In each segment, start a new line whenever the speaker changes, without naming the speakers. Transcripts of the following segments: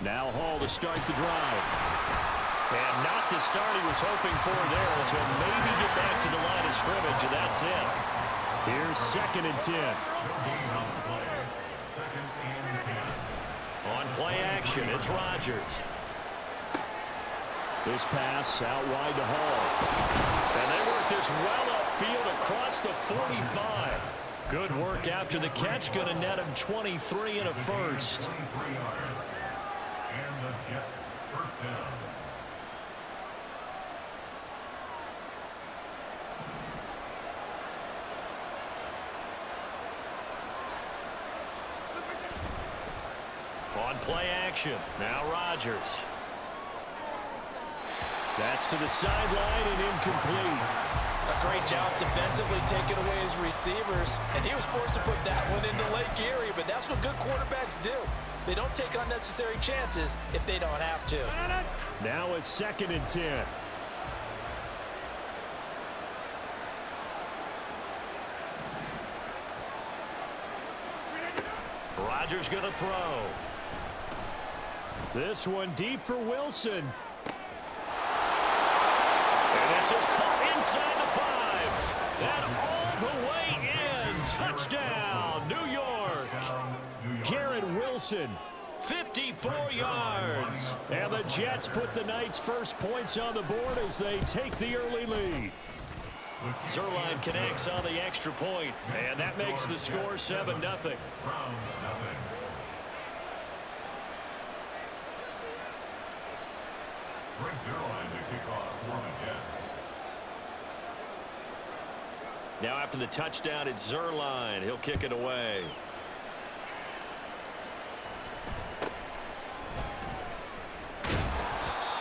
Now Hall to start the drive. And not the start he was hoping for there, so maybe get back to the line of scrimmage, and that's it. Here's 2nd and 10. On play action, it's Rodgers. This pass out wide to Hall. And they work this well upfield across the 45. Good work after the catch. Going to net him 23 and a first.
And the Jets first down.
On play action, now Rodgers. That's to the sideline and incomplete.
A great job defensively taking away his receivers, and he was forced to put that one into Lake Erie, but that's what good quarterbacks do. They don't take unnecessary chances if they don't have to.
Now a 2nd and 10. Rodgers going to throw. This one deep for Wilson. And this is caught inside the 5. And all the way in. Touchdown, New York. Garrett Wilson, 54 yards. And the Jets put the Knights' first points on the board as they take the early lead. Zerline connects on the extra point, and that makes the score 7-0. Now after the touchdown, it's Zerline. He'll kick it away.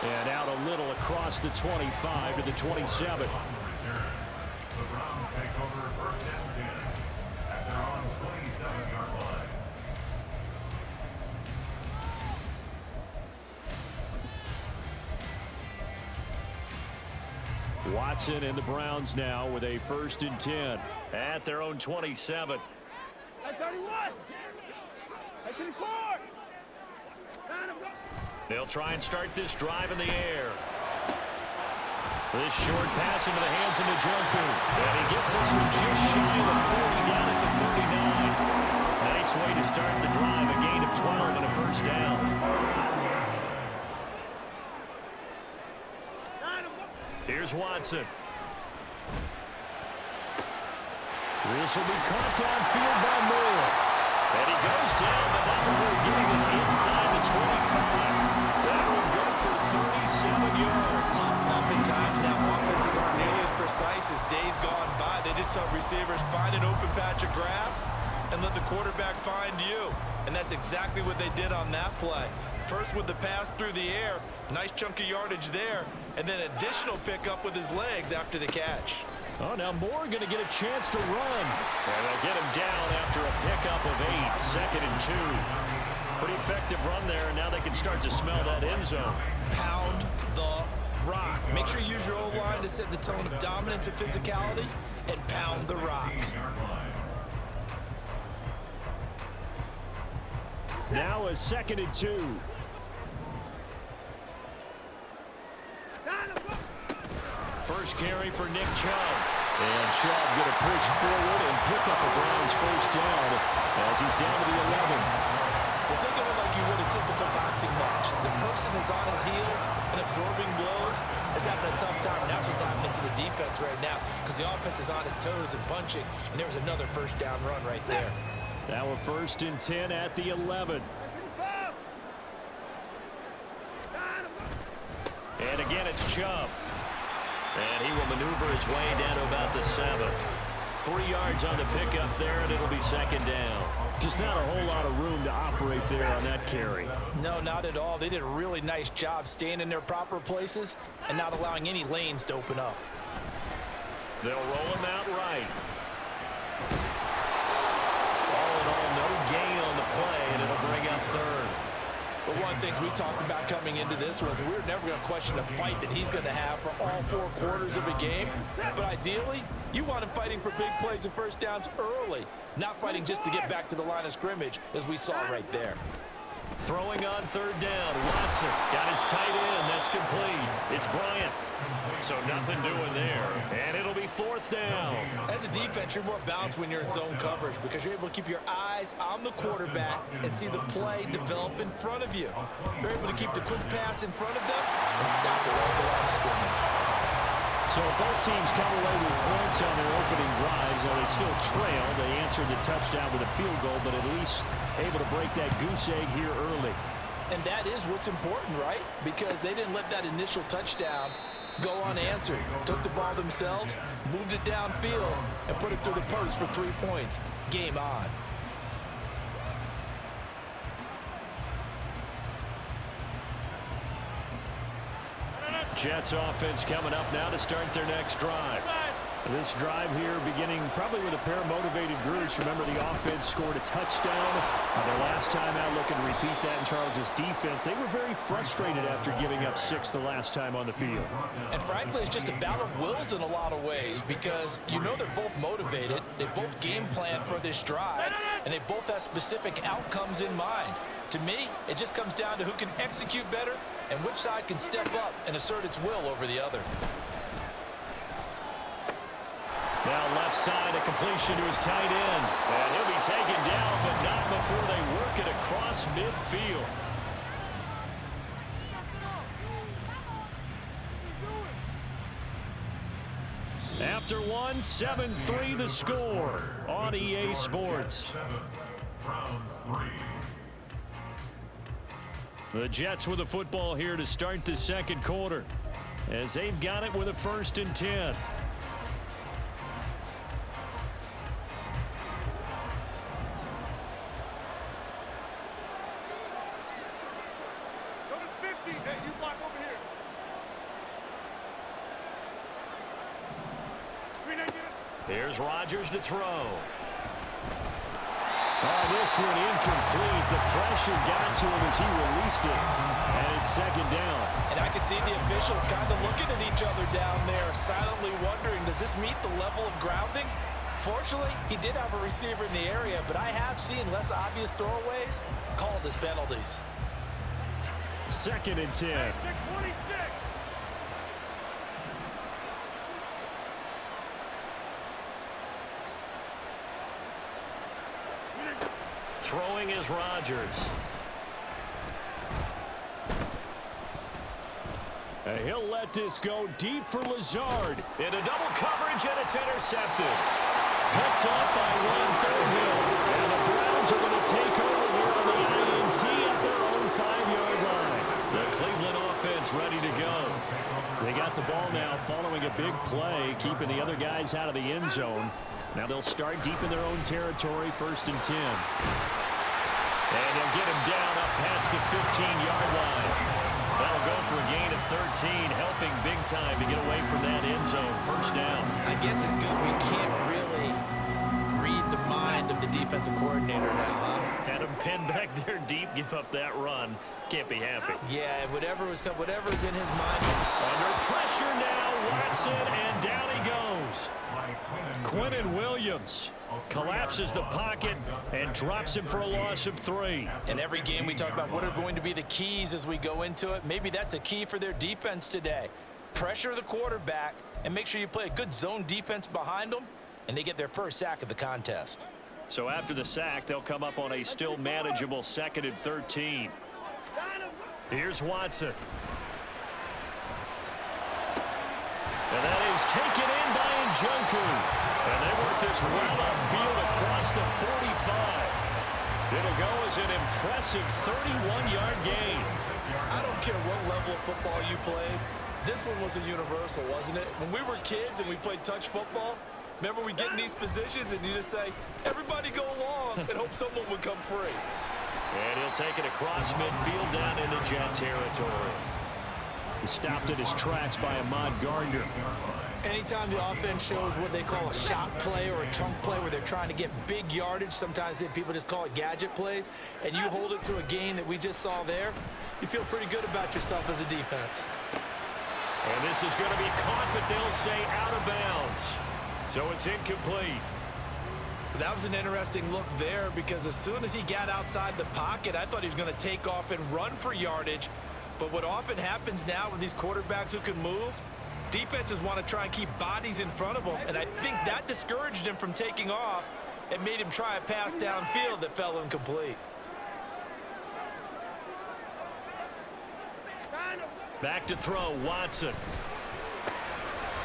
And out a little across the 25 to the 27.
The Browns take over 1st and 10 at their own 27-yard line.
Watson and the Browns now with a 1st and 10 at their own 27.
At 31. At 24.
They'll try and start this drive in the air. This short pass into the hands of Njoku. And he gets this one just shy of the 40 down at the 39. Nice way to start the drive. A gain of 12 and a 1st down. Here's Watson. This will be caught downfield by Moore. And he goes down, but not before getting us inside the 25. That will go for 37 yards.
Oftentimes now offenses aren't nearly as precise as days gone by. They just help receivers find an open patch of grass and let the quarterback find you. And that's exactly what they did on that play. First with the pass through the air, nice chunk of yardage there, and then additional pickup with his legs after the catch.
Oh, now Moore going to get a chance to run. And they'll get him down after a pickup of 8, 2nd and 2. Pretty effective run there, and now they can start to smell that end zone.
Pound the rock. Make sure you use your O-line to set the tone of dominance and physicality, and pound the rock.
Now a 2nd and 2. First carry for Nick Chubb. And Chubb going to push forward and pick up a Browns 1st down as he's down to the 11.
Well, think of it like you would a typical boxing match. The person is on his heels and absorbing blows is having a tough time. And that's what's happening to the defense right now because the offense is on his toes and punching. And there was another 1st down run right there.
Now a 1st and 10 at the 11. And again, it's Chubb. And he will maneuver his way down to about the 7. 3 yards on the pickup there, and it'll be 2nd down. Just not a whole lot of room to operate there on that carry.
No, not at all. They did a really nice job staying in their proper places and not allowing any lanes to open up.
They'll roll him out right. All in all, no gain on the play, and it'll bring up 3rd.
But one of the things we talked about coming into this was we were never going to question the fight that he's going to have for all 4 quarters of a game. But ideally, you want him fighting for big plays and 1st downs early, not fighting just to get back to the line of scrimmage, as we saw right there.
Throwing on third down. Watson got his tight end. That's complete. It's Bryant. So nothing doing there. And it'll be fourth down.
As a defense, you're more balanced when you're in zone coverage because you're able to keep your eyes on the quarterback and see the play develop in front of you. You're able to keep the quick pass in front of them and stop it right at the line of scrimmage.
So both teams come away with points on their opening drives. Though they still trail. They answered the touchdown with a field goal, but at least able to break that goose egg here early.
And that is what's important, right? Because they didn't let that initial touchdown go unanswered. Took the ball themselves, moved it downfield, and put it through the post for 3 points. Game on.
Jets offense coming up now to start their next drive. This drive here beginning probably with a pair of motivated groups. Remember, the offense scored a touchdown. The last time out, looking to repeat that in Charles' defense. They were very frustrated after giving up 6 the last time on the field.
And frankly, it's just a battle of wills in a lot of ways because you know they're both motivated. They both game plan for this drive, and they both have specific outcomes in mind. To me, it just comes down to who can execute better and which side can step up and assert its will over the other.
Now left side, a completion to his tight end. And he'll be taken down, but not before they work it across midfield. After one, 7-3 the score on EA Sports. The Jets with the football here to start the second quarter, as they've got it with a 1st and 10. Here's Rodgers to throw. Oh, this one incomplete. The pressure got to him as he released it. And it's 2nd down.
And I can see the officials kind of looking at each other down there, silently wondering, does this meet the level of grounding? Fortunately, he did have a receiver in the area, but I have seen less obvious throwaways called as penalties.
2nd and 10. Throwing is Rodgers. And he'll let this go deep for Lazard. Into double coverage, and it's intercepted. Picked up by Ron Thornhill. And the Browns are going to take over here on the INT at their own 5-yard line. The Cleveland offense ready to go. They got the ball now following a big play, keeping the other guys out of the end zone. Now they'll start deep in their own territory, 1st and 10. And they'll get him down up past the 15-yard line. That'll go for a gain of 13, helping big time to get away from that end zone. 1st down.
I guess it's good we can't really read the mind of the defensive coordinator now, huh?
Had him pinned back there deep, give up that run. Can't be happy.
Yeah, whatever is in his mind.
Under pressure now, Watson, and down he goes. Quinnen Williams collapses the pocket and drops him for a loss of 3.
In every game we talk about what are going to be the keys as we go into it. Maybe that's a key for their defense today. Pressure the quarterback and make sure you play a good zone defense behind them, and they get their first sack of the contest.
So after the sack, they'll come up on a still manageable 2nd and 13. Here's Watson. And that is taken in by Njoku. And they work this well upfield across the 45. It'll go as an impressive 31-yard gain.
I don't care what level of football you played. This one was a universal, wasn't it? When we were kids and we played touch football, remember we get in these positions and you just say, everybody go along and hope someone would come free.
And he'll take it across midfield down into Jet territory. Stopped in his tracks by Ahmad Gardner.
Anytime the offense shows what they call a shot play or a chunk play where they're trying to get big yardage, sometimes people just call it gadget plays, and you hold it to a gain that we just saw there, you feel pretty good about yourself as a defense.
And this is going to be caught, but they'll say out of bounds. So it's incomplete.
That was an interesting look there because as soon as he got outside the pocket, I thought he was going to take off and run for yardage. But what often happens now with these quarterbacks who can move, defenses want to try and keep bodies in front of them, and I think that discouraged him from taking off and made him try a pass downfield that fell incomplete.
Back to throw, Watson.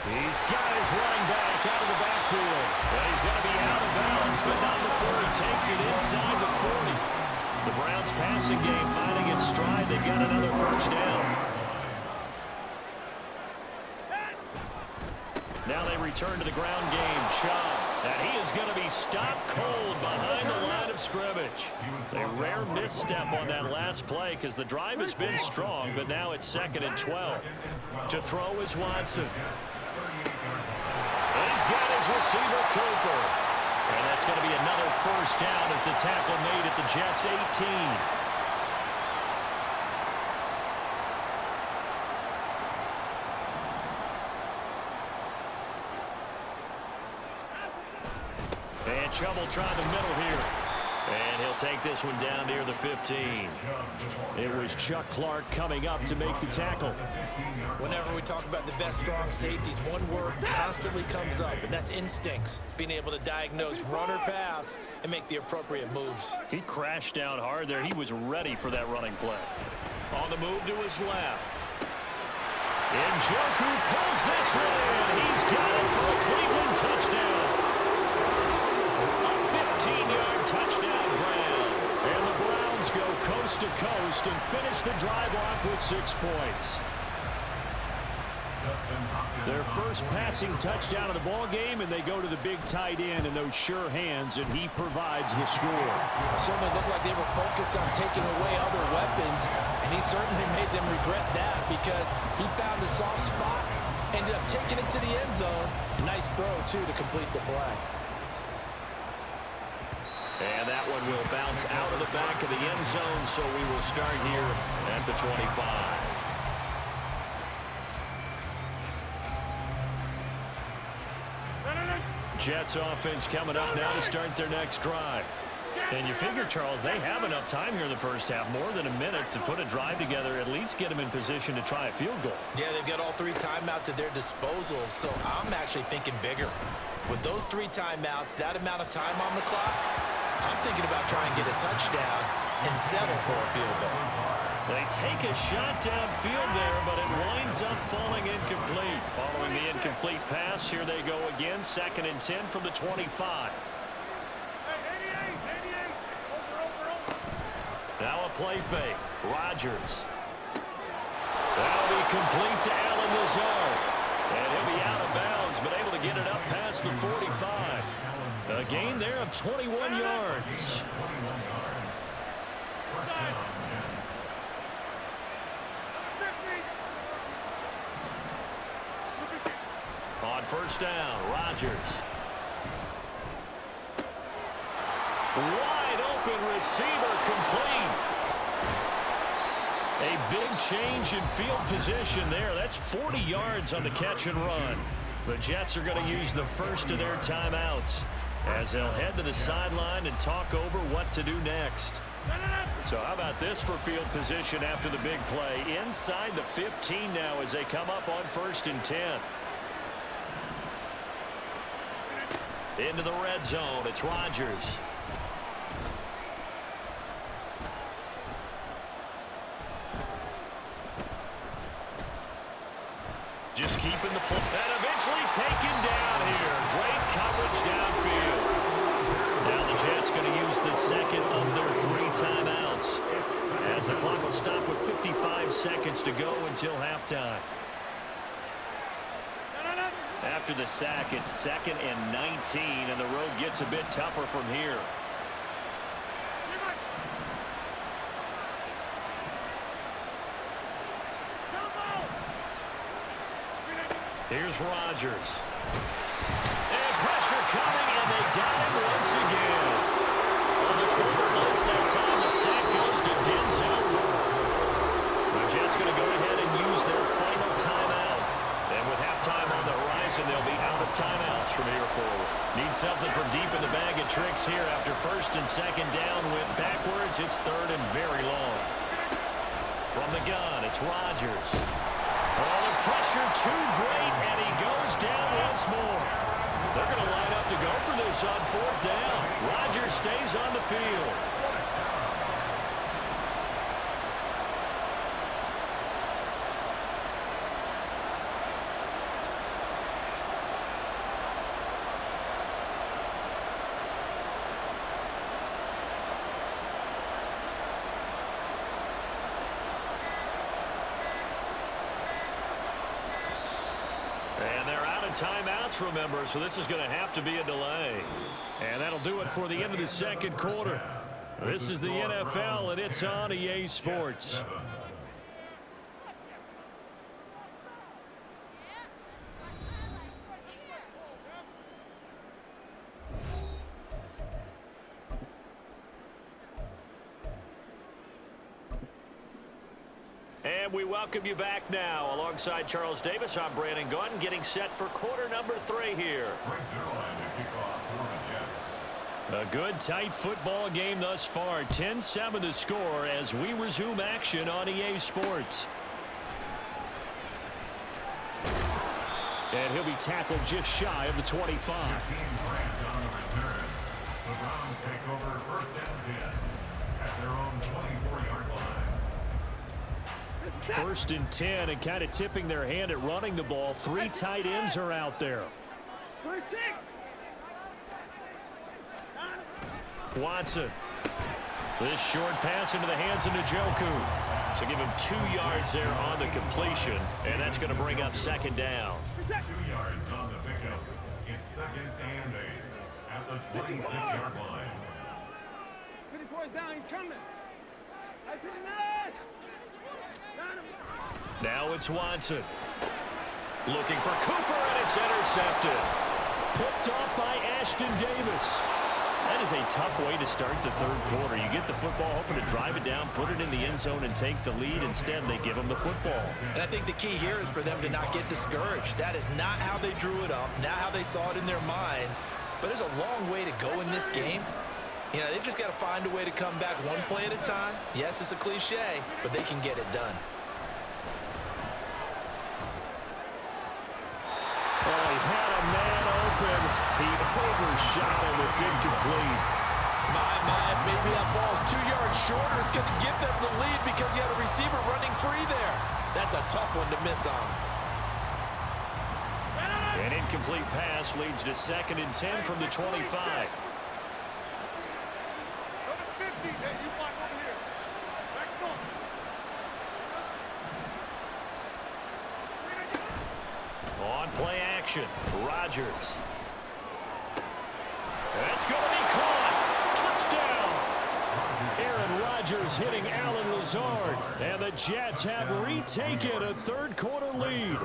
He's got his running back out of the backfield. Well, he's going to be out of bounds, but not before he takes it inside the 40. The Browns passing game finding its stride. They've got another first down. Now they return to the ground game. Chubb. And he is going to be stopped cold behind the line of scrimmage. A rare misstep on that last play because the drive has been strong, but now it's 2nd and 12. To throw is Watson. He's got his receiver, Cooper. And that's going to be another first down as the tackle made at the Jets' 18. And Chubb will try the middle here. And he'll take this one down near the 15. It was Chuck Clark coming up to make the tackle.
Whenever we talk about the best strong safeties, one word constantly comes up, and that's instincts. Being able to diagnose run or pass and make the appropriate moves.
He crashed down hard there. He was ready for that running play. On the move to his left. Njoku pulls this one in. He's got it for a Cleveland touchdown. 15-yard touchdown ground. And the Browns go coast to coast and finish the drive off with 6 points. Their first passing touchdown of the ball game, and they go to the big tight end in those sure hands, and he provides the score.
It certainly looked like they were focused on taking away other weapons, and he certainly made them regret that because he found the soft spot, ended up taking it to the end zone. Nice throw, too, to complete the play.
And that one will bounce out of the back of the end zone, so we will start here at the 25. Jets offense coming up now to start their next drive. And you figure, Charles, they have enough time here in the first half, more than a minute, to put a drive together, at least get them in position to try a field goal.
Yeah, they've got all 3 timeouts at their disposal, so I'm actually thinking bigger. With those 3 timeouts, that amount of time on the clock, I'm thinking about trying to get a touchdown and settle for a field goal.
They take a shot downfield there, but it winds up falling incomplete. Following the incomplete pass, here they go again, 2nd and 10 from the 25. Now a play fake. Rodgers. That'll be complete to Allen Lazard. And he'll be out of bounds, but able to get it up past the 45. A gain there of 21 yards. On first down, Rodgers. Wide open receiver, complete. A big change in field position there. That's 40 yards on the catch and run. The Jets are going to use the first of their timeouts as they'll head to the sideline and talk over what to do next. So how about this for field position after the big play? Inside the 15 now as they come up on 1st and 10. Into the red zone, it's Rodgers. Just keeping the play. And eventually taken down here. Great coverage downfield. Now the Jets going to use the second of their 3 timeouts, as the clock will stop with 55 seconds to go until halftime. After the sack, it's 2nd and 19, and the road gets a bit tougher from here. Here's Rodgers. And pressure coming, and they got him once again. On the corner blitz that time, the sack goes to Denzel. The Jets going to go ahead and use their final timeout. And with halftime on the horizon, they'll be out of timeouts from here forward. Need something from deep in the bag of tricks. here after first and second down went backwards. It's third and very long. From the gun, it's Rodgers. Oh, the pressure too great, and he goes down once more. They're going to line up to go for this on fourth down. Rodgers stays on the field. And they're out of timeouts, remember, so this is going to have to be a delay. And that'll do it for the end of the second quarter. This is the NFL, and it's on EA Sports. And we welcome you back now. Alongside Charles Davis, I'm Brandon Gunn, getting set for quarter number 3 here. A good, tight football game thus far. 10-7 the score as we resume action on EA Sports. And he'll be tackled just shy of the 25.
The Browns take over first and 10 at their own 24-yard line.
First and 10, and kind of tipping their hand at running the ball. 3 tight ends are out there. Watson. This short pass into the hands of Njoku. So give him 2 yards there on the completion, and that's going to bring up second down.
2 yards on the pickup. It's second and 8 at the 26-yard line.
54 down, he's coming.
Now it's Watson. Looking for Cooper, and it's intercepted. Picked off by Ashton Davis. That is a tough way to start the third quarter. You get the football, hoping to drive it down, put it in the end zone, and take the lead. Instead, they give them the football.
And I think the key here is for them to not get discouraged. That is not how they drew it up, not how they saw it in their minds. But there's a long way to go in this game. You know, they've just got to find a way to come back one play at a time. Yes, it's a cliche, but they can get it done.
Oh, he had a man open. He overshot him. It's incomplete.
My, maybe that ball's 2 yards shorter. It's going to give them the lead because you had a receiver running free there. That's a tough one to miss on.
An incomplete pass leads to second and 10 from the 25. On play action, Rodgers. That's going to be caught. Touchdown. Aaron Rodgers hitting Allen Lazard. And the Jets have retaken a third quarter lead.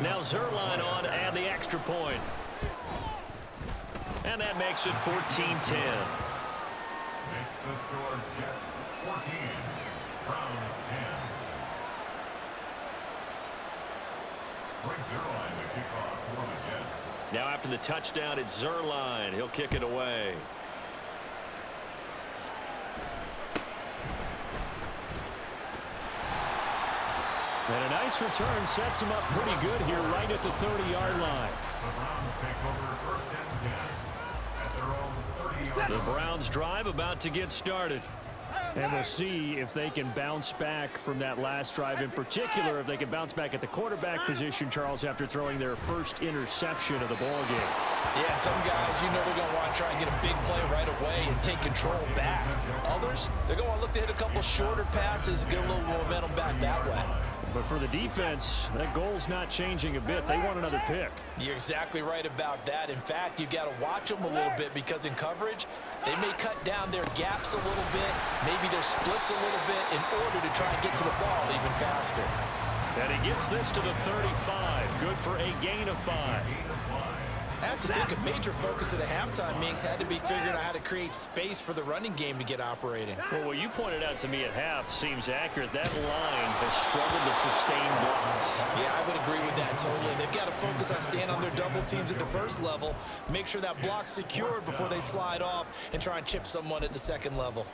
Now Zerline on and the extra point. And that makes it 14-10.
Makes the score Jets 14, Browns 10. Zerline to kick off for the Jets.
Now after the touchdown, it's Zerline. He'll kick it away. And a nice return sets him up pretty good here right at the 30-yard line.
The Browns take over first and 10 at their own 30-yard line.
The Browns drive about to get started. And we'll see if they can bounce back from that last drive. In particular, if they can bounce back at the quarterback position, Charles, after throwing their first interception of the ball game.
Yeah, some guys, you know they're going to want to try and get a big play right away and take control back. Others, they're going to look to hit a couple shorter passes, get a little momentum back that way.
But for the defense, that goal's not changing a bit. They want another pick.
You're exactly right about that. In fact, you've got to watch them a little bit because in coverage, they may cut down their gaps a little bit, maybe their splits a little bit in order to try and get to the ball even faster.
And he gets this to the 35. Good for a gain of 5.
I have to think a major focus of the halftime meetings had to be figuring out how to create space for the running game to get operating.
Well, what you pointed out to me at half seems accurate. That line has struggled to sustain blocks.
Yeah, I would agree with that totally. They've got to focus on staying on their double teams at the first level, make sure that block's secured before they slide off and try and chip someone at the second level.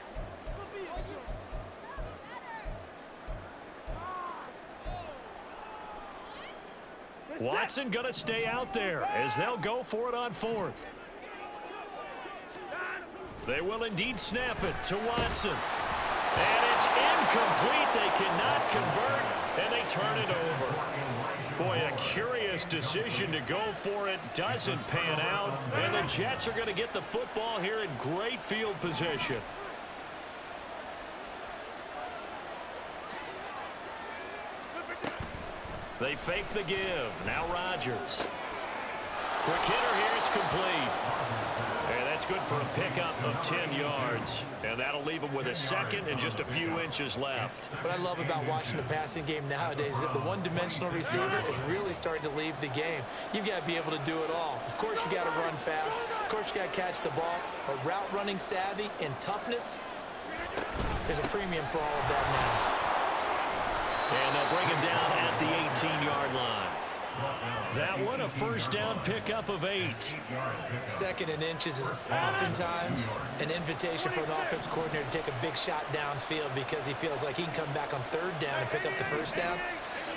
Watson going to stay out there as they'll go for it on fourth. They will indeed snap it to Watson. And it's incomplete. They cannot convert, and they turn it over. Boy, a curious decision to go for it. Doesn't pan out, and the Jets are going to get the football here in great field position. They fake the give. Now Rodgers. Quick hitter here. It's complete. And that's good for a pickup of 10 yards. And that'll leave him with a second and just a few inches left.
What I love about watching the passing game nowadays is that the one-dimensional receiver is really starting to leave the game. You've got to be able to do it all. Of course, you got to run fast. Of course, you got to catch the ball. But route running savvy and toughness, there's a premium for all of that now.
And they'll bring him down at the 18-yard line. That one, a first down pickup of 8.
Second and inches is oftentimes an invitation for an offense coordinator to take a big shot downfield because he feels like he can come back on third down and pick up the first down.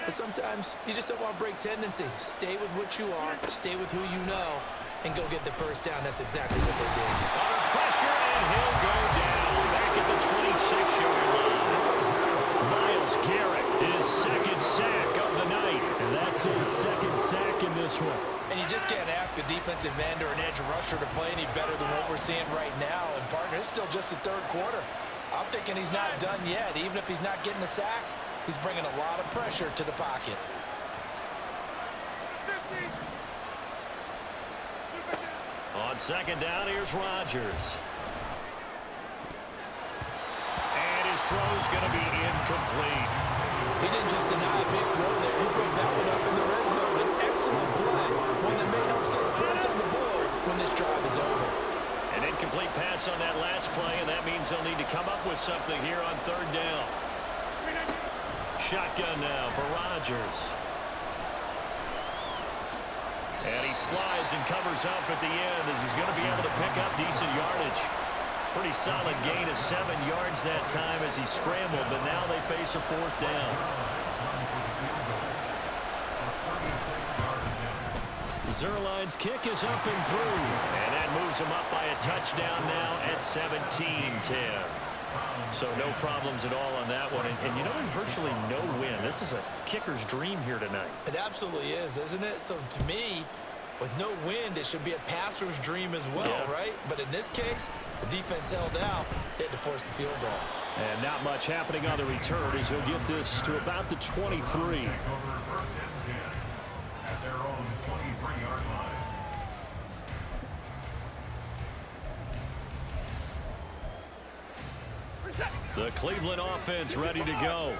But sometimes you just don't want to break tendency. Stay with what you are, stay with who you know, and go get the first down. That's exactly what they did.
Under pressure, and he'll go down back at the 26-yard line. Myles Garrett, his second sack of the night. And that's his second sack in this one.
And you just can't ask a defensive end or an edge rusher to play any better than what we're seeing right now. And, partner, it's still just the third quarter. I'm thinking he's not done yet. Even if he's not getting a sack, he's bringing a lot of pressure to the pocket.
On second down, here's Rodgers. And his throw's going to be incomplete.
He didn't just deny a big throw there. He put that one up in the red zone. An excellent play. One that may help set points on the board when this drive is over.
An incomplete pass on that last play, and that means they'll need to come up with something here on third down. Shotgun now for Rodgers. And he slides and covers up at the end as he's going to be able to pick up decent yardage. Pretty solid gain of 7 yards that time as he scrambled, but now they face a fourth down. Zerline's kick is up and through, and that moves him up by a touchdown now at 17-10. So no problems at all on that one. And you know, there's virtually no win. This is a kicker's dream here tonight.
It absolutely is, isn't it? So to me, with no wind, it should be a passer's dream as well,
yeah.
Right? But in this case, the defense held out. They had to force the field goal.
And not much happening on the return as he'll get this to about the 23.
Take over first and 10 at their own 23-yard line.
The Cleveland offense ready to go.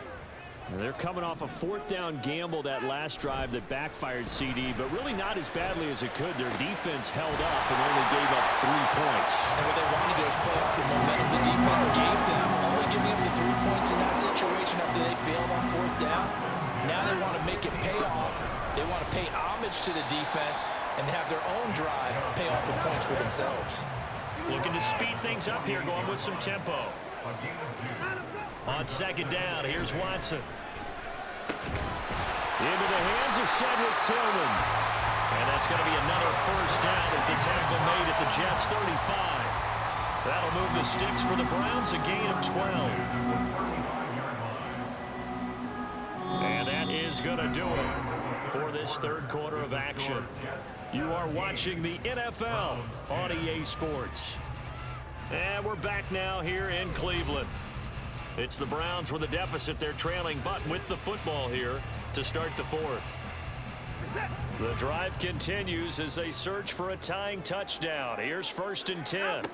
And they're coming off a fourth down gamble that last drive that backfired CD, but really not as badly as it could. Their defense held up and only gave up 3 points.
And what they wanted to do is play off the momentum the defense gave them, only giving up the 3 points in that situation after they failed on fourth down. Now they want to make it pay off. They want to pay homage to the defense and have their own drive pay off the points for themselves.
Looking to speed things up here, going with some tempo. On second down, here's Watson. Into the hands of Cedric Tillman. And that's going to be another first down as the tackle made at the Jets' 35. That'll move the sticks for the Browns, a gain of 12. And that is going to do it for this third quarter of action. You are watching the NFL on EA Sports. And we're back now here in Cleveland. It's the Browns with a deficit. They're trailing, but with the football here to start the fourth. The drive continues as they search for a tying touchdown. Here's first and 10.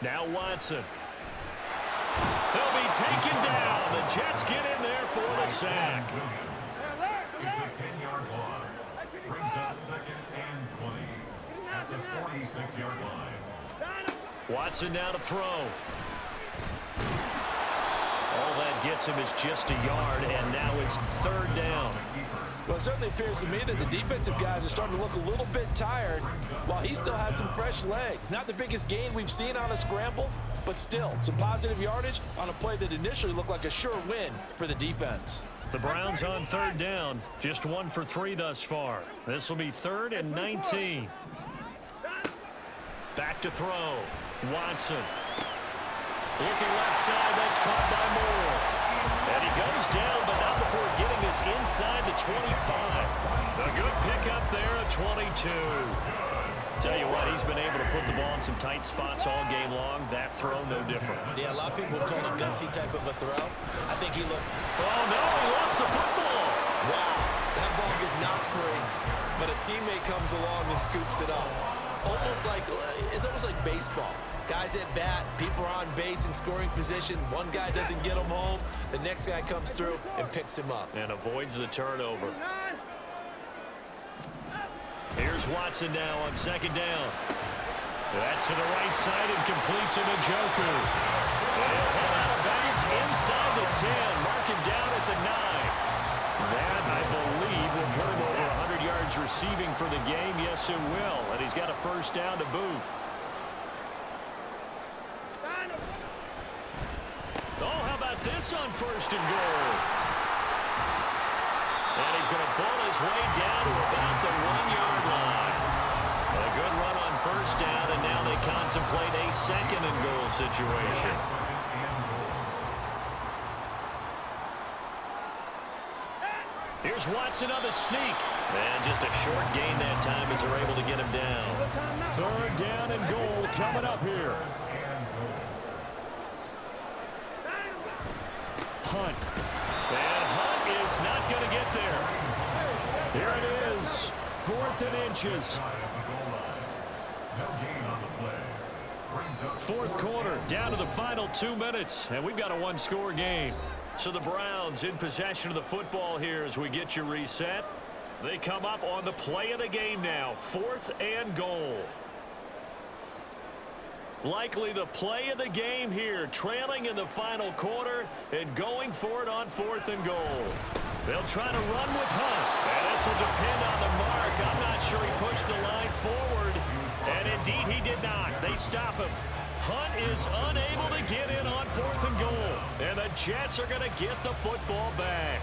Now Watson. He'll be taken down. The Jets get in there for the sack.
It's a 10-yard loss. Brings up second and 20. at the 46-yard line.
Watson now to throw. All that gets him is just a yard, and now it's third down.
Well, it certainly appears to me that the defensive guys are starting to look a little bit tired while he still has some fresh legs. Not the biggest gain we've seen on a scramble, but still some positive yardage on a play that initially looked like a sure win for the defense.
The Browns on third down, just 1 for 3 thus far. This will be 3rd and 19. Back to throw. Watson. Looking left side, that's caught by Moore. And he goes down, but not before getting us inside the 25. A good pickup there at 22. Tell you what, he's been able to put the ball in some tight spots all game long. That throw, no different.
Yeah, a lot of people would call it a gutsy type of a throw. I think he looks...
Oh, no, he lost the football.
Wow, that ball gets knocked free, but a teammate comes along and scoops it up. It's almost like baseball. Guys at bat, people are on base in scoring position. One guy doesn't get him home. The next guy comes through and picks him up.
And avoids the turnover. Here's Watson now on second down. That's to the right side and complete to Njoku. And he'll head out of bounds inside the 10. Mark him down at the 9. That, I believe, will put him over 100 yards receiving for the game. Yes, it will. And he's got a first down to boot. Oh, how about this on 1st and goal? And he's going to bull his way down to about the 1-yard line. A good run on first down, and now they contemplate a 2nd and goal situation. Here's Watson on the sneak. And just a short gain that time as they're able to get him down. 3rd down and goal coming up here. Hunt. And Hunt is not going to get there. Here it is. 4th and inches. 4th quarter, down to the final 2 minutes, and we've got a 1-score game. So the Browns in possession of the football here as we get you reset. They come up on the play of the game now, 4th and goal. Likely the play of the game here, trailing in the final quarter and going for it on 4th and goal. They'll try to run with Hunt, and this will depend on the mark. I'm not sure he pushed the line forward, and indeed he did not. They stop him. Hunt is unable to get in on 4th and goal, and the Jets are going to get the football back.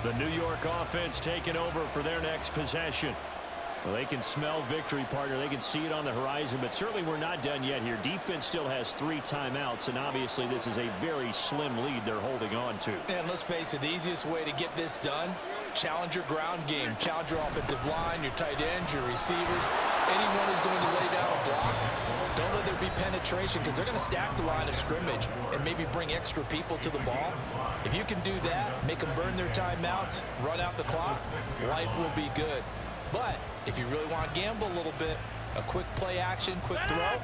The New York offense taking over for their next possession. Well, they can smell victory, partner. They can see it on the horizon, but certainly we're not done yet here. Defense still has 3 timeouts, and obviously this is a very slim lead they're holding on to.
And let's face it, the easiest way to get this done, challenge your ground game. Challenge your offensive line, your tight ends, your receivers, anyone who's going to lay down a block. Don't let there be penetration because they're going to stack the line of scrimmage and maybe bring extra people to the ball. If you can do that, make them burn their timeouts, run out the clock, life will be good. But if you really want to gamble a little bit, a quick play action, quick throw,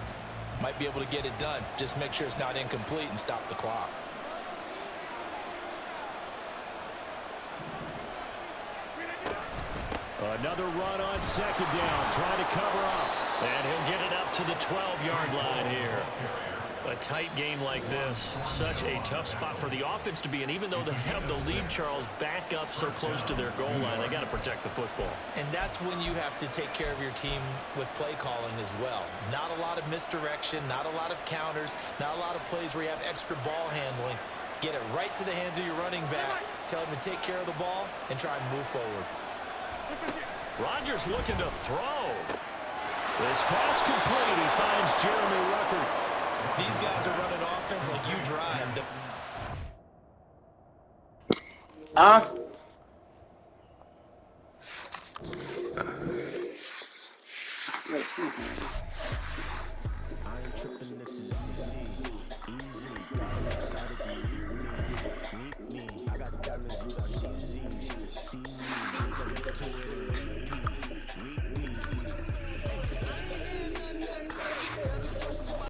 might be able to get it done. Just make sure it's not incomplete and stop the clock.
Another run on second down, trying to cover up. And he'll get it up to the 12-yard line here. A tight game like this, such a tough spot for the offense to be in. Even though they have the lead, Charles, back up so close to their goal line, they got to protect the football.
And that's when you have to take care of your team with play calling as well. Not a lot of misdirection, not a lot of counters, not a lot of plays where you have extra ball handling. Get it right to the hands of your running back, tell him to take care of the ball, and try and move forward.
Rodgers looking to throw. This pass complete. He finds Jeremy Ruckert.
These guys are running offense like you drive.
I ain't tripping this